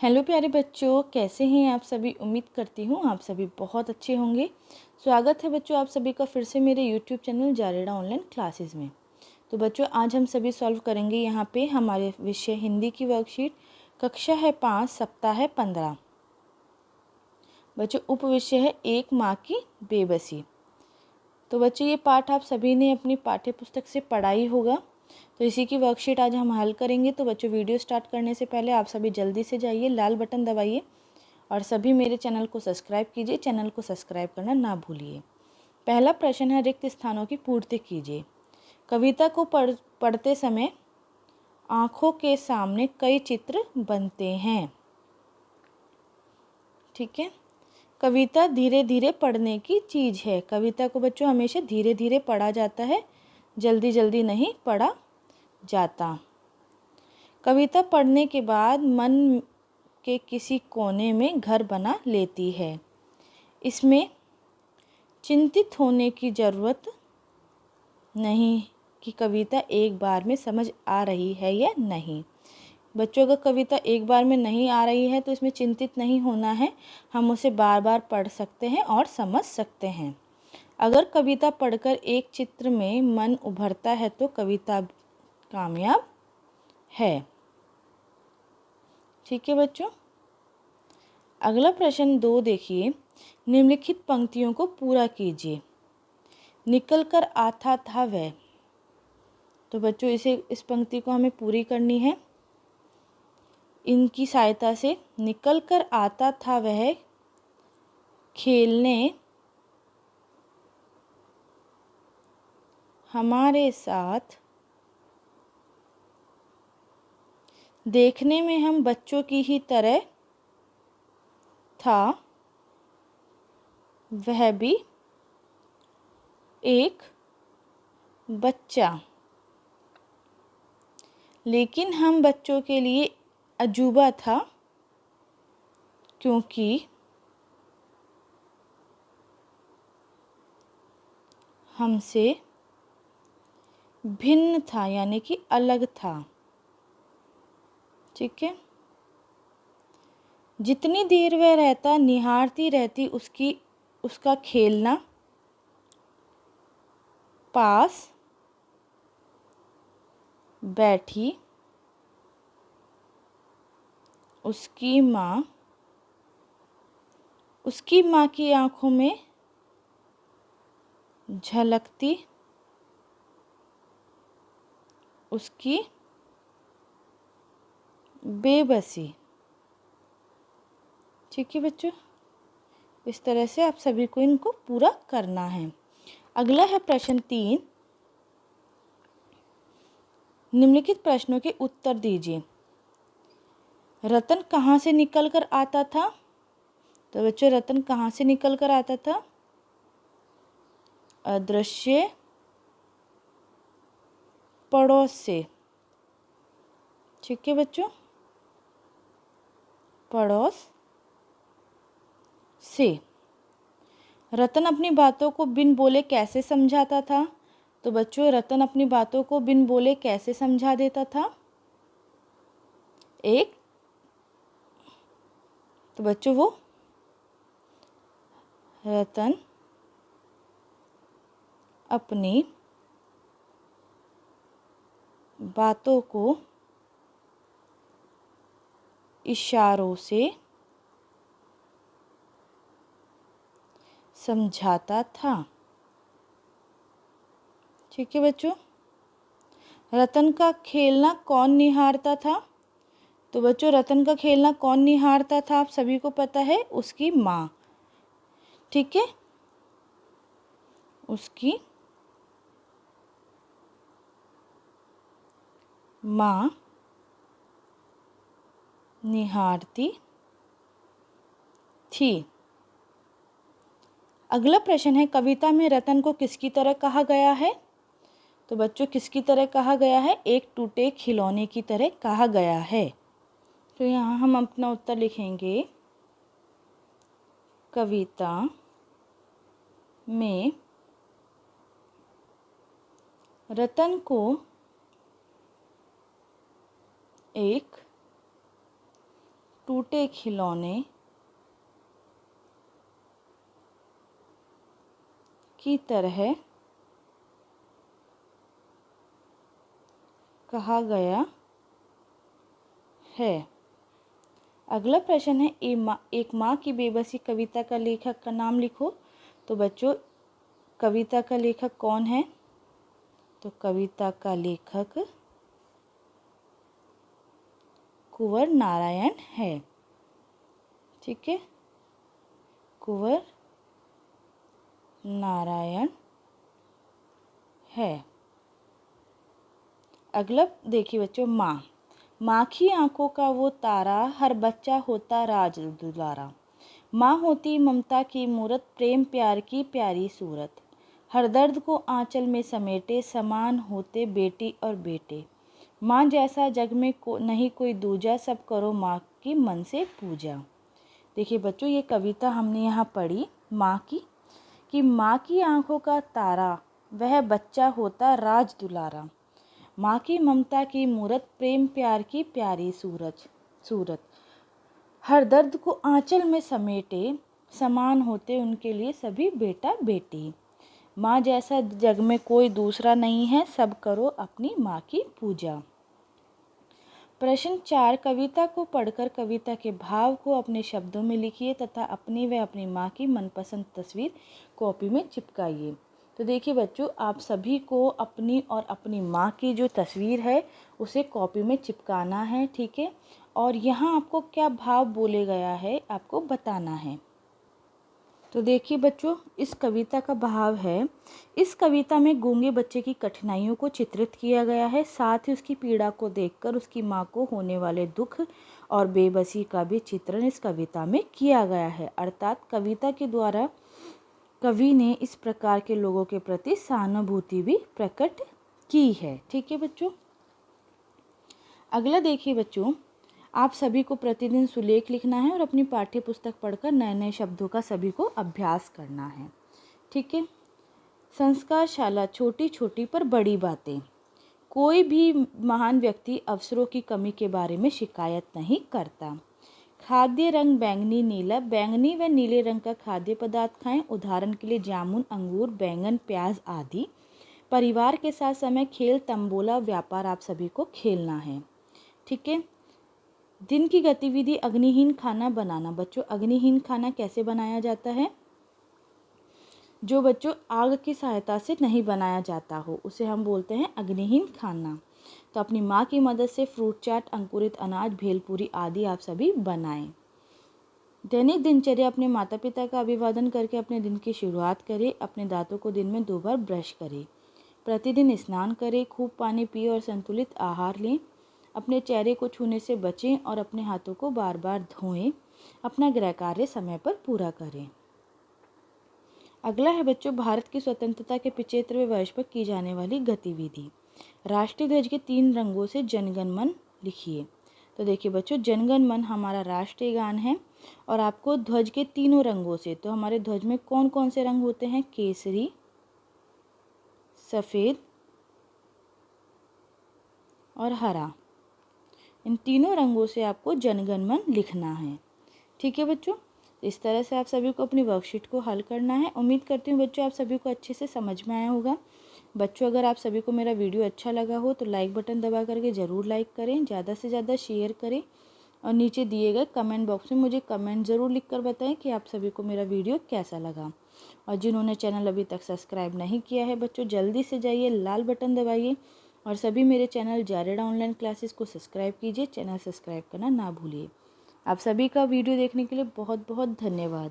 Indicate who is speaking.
Speaker 1: Hello प्यारे बच्चों, कैसे हैं आप सभी। उम्मीद करती हूँ आप सभी बहुत अच्छे होंगे। स्वागत है बच्चों आप सभी का फिर से मेरे यूट्यूब चैनल जारेडा ऑनलाइन क्लासेस में। तो बच्चों आज हम सभी सॉल्व करेंगे यहाँ पे हमारे विषय हिंदी की वर्कशीट। कक्षा है 5, सप्ताह है 15। बच्चों उप विषय है एक माँ की बेबसी। तो बच्चों ये पाठ आप सभी ने अपनी पाठ्य पुस्तक से पढ़ा ही होगा। तो इसी की वर्कशीट आज हम हल करेंगे। तो बच्चों वीडियो स्टार्ट करने से पहले आप सभी जल्दी से जाइए, लाल बटन दबाइए और सभी मेरे चैनल को सब्सक्राइब कीजिए। चैनल को सब्सक्राइब करना ना भूलिए। पहला प्रश्न है, रिक्त स्थानों की पूर्ति कीजिए। कविता को पढ़ते समय आँखों के सामने कई चित्र बनते हैं। ठीक है, कविता धीरे धीरे पढ़ने की चीज़ है। कविता को बच्चों हमेशा धीरे धीरे पढ़ा जाता है, जल्दी जल्दी नहीं पढ़ा जाता। कविता पढ़ने के बाद मन के किसी कोने में घर बना लेती है। इसमें चिंतित होने की ज़रूरत नहीं कि कविता एक बार में समझ आ रही है या नहीं। बच्चों अगर कविता एक बार में नहीं आ रही है तो इसमें चिंतित नहीं होना है। हम उसे बार बार पढ़ सकते हैं और समझ सकते हैं। अगर कविता पढ़कर एक चित्र में मन उभरता है तो कविता कामयाब है। ठीक है बच्चों, अगला प्रश्न 2 देखिए। निम्नलिखित पंक्तियों को पूरा कीजिए। निकल कर आता था वह। तो बच्चों इस पंक्ति को हमें पूरी करनी है। इनकी सहायता से निकल कर आता था वह खेलने हमारे साथ, देखने में हम बच्चों की ही तरह था, वह भी एक बच्चा, लेकिन हम बच्चों के लिए अजूबा था क्योंकि हमसे भिन्न था, यानी कि अलग था। ठीक है, जितनी देर वह रहता निहारती रहती उसका खेलना, पास बैठी उसकी माँ की आंखों में झलकती उसकी बेबसी। ठीक है बच्चों, इस तरह से आप सभी को इनको पूरा करना है। अगला है प्रश्न 3। निम्नलिखित प्रश्नों के उत्तर दीजिए। रतन कहाँ से निकल कर आता था। तो बच्चों रतन कहाँ से निकल कर आता था। अदृश्य पड़ोस से। ठीक है बच्चों, पड़ोस से। रतन अपनी बातों को बिन बोले कैसे समझाता था। तो बच्चों रतन अपनी बातों को बिन बोले कैसे समझा देता था। तो बच्चों वो रतन अपनी बातों को इशारों से समझाता था। ठीक है बच्चों, रतन का खेलना कौन निहारता था। तो बच्चों रतन का खेलना कौन निहारता था, आप सभी को पता है, उसकी माँ। ठीक है, उसकी माँ निहारती थी। अगला प्रश्न है, कविता में रतन को किसकी तरह कहा गया है। तो बच्चों किसकी तरह कहा गया है, एक टूटे खिलौने की तरह कहा गया है। तो यहाँ हम अपना उत्तर लिखेंगे, कविता में रतन को एक टूटे खिलौने की तरह कहा गया है। अगला प्रश्न है एक माँ की बेबसी कविता का लेखक का नाम लिखो। तो बच्चों कविता का लेखक कौन है? तो कविता का लेखक कुंवर नारायण है। ठीक है, कुंवर नारायण है। अगला देखिए बच्चों, माँ की आंखों का वो तारा, हर बच्चा होता राज दुलारा। माँ होती ममता की मूरत, प्रेम प्यार की प्यारी सूरत। हर दर्द को आंचल में समेटे, समान होते बेटी और बेटे। माँ जैसा जग में नहीं कोई दूजा, सब करो माँ की मन से पूजा। देखिए बच्चों, ये कविता हमने यहाँ पढ़ी माँ की, कि माँ की आंखों का तारा, वह बच्चा होता राज दुलारा। माँ की ममता की मूरत, प्रेम प्यार की प्यारी सूरत। हर दर्द को आंचल में समेटे, समान होते उनके लिए सभी बेटा बेटी। माँ जैसा जग में कोई दूसरा नहीं है, सब करो अपनी माँ की पूजा। प्रश्न 4, कविता को पढ़कर कविता के भाव को अपने शब्दों में लिखिए तथा अपनी व अपनी माँ की मनपसंद तस्वीर कॉपी में चिपकाइए। तो देखिए बच्चों, आप सभी को अपनी और अपनी माँ की जो तस्वीर है उसे कॉपी में चिपकाना है। ठीक है, और यहाँ आपको क्या भाव बोले गया है आपको बताना है। तो देखिए बच्चों, इस कविता का भाव है, इस कविता में गूंगे बच्चे की कठिनाइयों को चित्रित किया गया है, साथ ही उसकी पीड़ा को देखकर उसकी माँ को होने वाले दुख और बेबसी का भी चित्रण इस कविता में किया गया है। अर्थात कविता के द्वारा कवि ने इस प्रकार के लोगों के प्रति सहानुभूति भी प्रकट की है। ठीक है बच्चों, अगला देखिए बच्चों, आप सभी को प्रतिदिन सुलेख लिखना है और अपनी पाठ्य पुस्तक पढ़कर नए नए शब्दों का सभी को अभ्यास करना है। ठीक है, संस्कारशाला, छोटी छोटी पर बड़ी बातें। कोई भी महान व्यक्ति अवसरों की कमी के बारे में शिकायत नहीं करता। खाद्य रंग बैंगनी नीला, बैंगनी व नीले रंग का खाद्य पदार्थ खाएं, उदाहरण के लिए जामुन, अंगूर, बैंगन, प्याज आदि। परिवार के साथ समय, खेल, तंबोला, व्यापार आप सभी को खेलना है। ठीक है, दिन की गतिविधि, अग्निहीन खाना बनाना। बच्चों, अग्निहीन खाना कैसे बनाया जाता है? जो बच्चों आग की सहायता से नहीं बनाया जाता हो उसे हम बोलते हैं अग्निहीन खाना। तो अपनी माँ की मदद से फ्रूट चाट, अंकुरित अनाज, भेलपूरी आदि आप सभी बनाएं। दैनिक दिनचर्या, अपने माता पिता का अभिवादन करके अपने दिन की शुरुआत करें। अपने दांतों को दिन में 2 बार ब्रश करें। प्रतिदिन स्नान करें, खूब पानी पिए और संतुलित आहार लें। अपने चेहरे को छूने से बचें और अपने हाथों को बार बार धोएं। अपना गृह कार्य समय पर पूरा करें। अगला है बच्चों, भारत की स्वतंत्रता के 75वें वर्ष पर की जाने वाली गतिविधि। राष्ट्रीय ध्वज के 3 रंगों से जनगण मन लिखिए। तो देखिए बच्चों, जनगण मन हमारा राष्ट्रीय गान है और आपको ध्वज के तीनों रंगों से, तो हमारे ध्वज में कौन कौन से रंग होते हैं? केसरी, सफ़ेद और हरा। इन तीनों रंगों से आपको जनगण मन लिखना है। ठीक है बच्चों, इस तरह से आप सभी को अपनी वर्कशीट को हल करना है। उम्मीद करती हूँ बच्चों आप सभी को अच्छे से समझ में आया होगा। बच्चों, अगर आप सभी को मेरा वीडियो अच्छा लगा हो तो लाइक बटन दबा करके ज़रूर लाइक करें, ज़्यादा से ज़्यादा शेयर करें और नीचे दिए गए कमेंट बॉक्स में मुझे कमेंट ज़रूर लिख कर बताएं कि आप सभी को मेरा वीडियो कैसा लगा। और जिन्होंने चैनल अभी तक सब्सक्राइब नहीं किया है बच्चों, जल्दी से जाइए, लाल बटन दबाइए और सभी मेरे चैनल जारेडा ऑनलाइन क्लासेस को सब्सक्राइब कीजिए। चैनल सब्सक्राइब करना ना भूलिए। आप सभी का वीडियो देखने के लिए बहुत बहुत धन्यवाद।